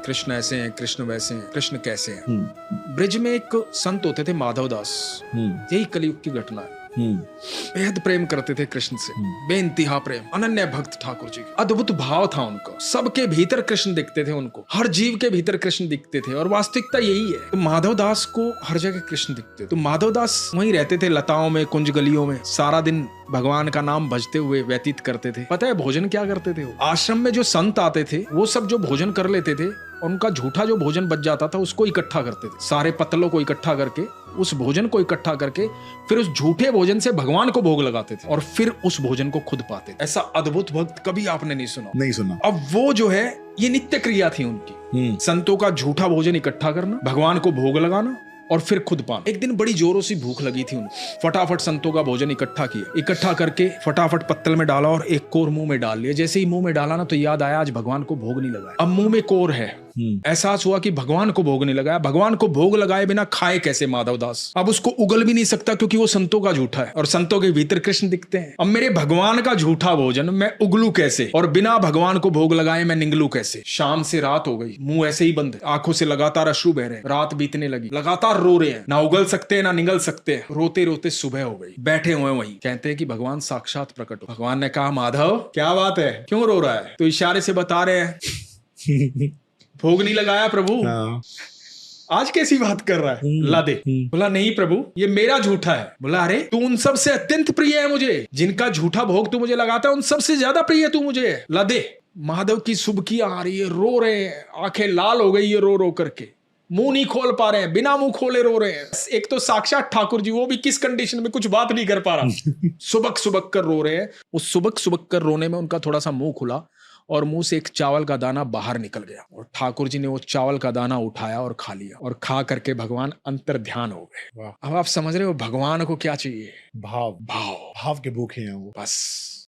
कृष्ण ऐसे हैं, कृष्ण वैसे हैं, कृष्ण कैसे हैं। ब्रिज में एक संत होते थे माधव दास, यही कलयुग की घटना है। बेहद प्रेम करते थे कृष्ण से, बेइंतहा प्रेम, अनन्य भक्त ठाकुर जी। अद्भुत भाव था उनका, सबके भीतर कृष्ण दिखते थे उनको, हर जीव के भीतर कृष्ण दिखते थे और वास्तविकता यही है। तो माधव दास को हर जगह कृष्ण दिखते थे। तो माधव दास वहीं रहते थे, लताओं में, कुंज गलियों में, सारा दिन भगवान का नाम भजते हुए व्यतीत करते थे। पता है भोजन क्या करते थे? आश्रम में जो संत आते थे वो सब जो भोजन कर लेते थे, उनका झूठा जो भोजन बच जाता था उसको इकट्ठा करते थे, सारे पत्तलों को इकट्ठा करके, उस भोजन को इकट्ठा करके फिर उस झूठे भोजन से भगवान को भोग लगाते थे और फिर उस भोजन को खुद पाते थे। ऐसा अद्भुत भक्त कभी आपने नहीं सुना? नहीं सुना। अब वो जो है ये नित्य क्रिया थी उनकी, संतों का झूठा भोजन इकट्ठा करना, भगवान को भोग लगाना और फिर खुद पाना। एक दिन बड़ी जोरों से भूख लगी थी उनको, फटाफट संतों का भोजन इकट्ठा किया, इकट्ठा करके फटाफट पत्तल में डाला और एक कोर मुंह में डाल लिया। जैसे ही मुंह में डाला ना तो याद आया आज भगवान को भोग नहीं लगाया। अब मुंह में कोर है, एहसास हुआ कि भगवान को भोग नहीं लगाया। भगवान को भोग लगाए बिना खाए कैसे माधव दास? अब उसको उगल भी नहीं सकता क्योंकि वो संतों का झूठा है और संतों के भीतर कृष्ण दिखते हैं। अब मेरे भगवान का झूठा भोजन मैं उगलू कैसे और बिना भगवान को भोग लगाए मैं निगलू कैसे? शाम से रात हो गई, मुंह ऐसे ही बंद, आंखों से लगातार अश्रु बह रहे हैं, रात बीतने लगी, लगातार रो रहे हैं, ना उगल सकते हैं ना निगल सकते हैं। रोते रोते सुबह हो गई, बैठे हुए वहीं, कहते हैं कि भगवान साक्षात प्रकट हो। भगवान ने कहा माधव क्या बात है, क्यों रो रहा है? तो इशारे से बता रहे हैं भोग नहीं लगाया प्रभु। आज कैसी बात कर रहा है, ला दे। बोला नहीं प्रभु ये मेरा झूठा है। बोला अरे तू उन सब से अत्यंत प्रिय है मुझे, जिनका झूठा भोग तू मुझे लगाता है उन सबसे ज्यादा प्रिय तू मुझे, ला दे। माधव की सुबकियां आ रही है, रो रहे हैं, आंखें लाल हो गई है रो रो करके, मुंह नहीं खोल पा रहे हैं, बिना मुंह खोले रो रहे हैं। एक तो साक्षात ठाकुर जी, वो भी किस कंडीशन में, कुछ बात नहीं कर पा रहा, सुबक सुबक कर रो रहे हैं। उस सुबक सुबक कर रोने में उनका थोड़ा सा मुंह खुला और मुंह से एक चावल का दाना बाहर निकल गया और ठाकुर जी ने वो चावल का दाना उठाया और खा लिया और खा करके भगवान अंतर ध्यान हो गए। अब आप समझ रहे हो भगवान को क्या चाहिए? भाव। भाव, भाव के भूखे हैं वो। बस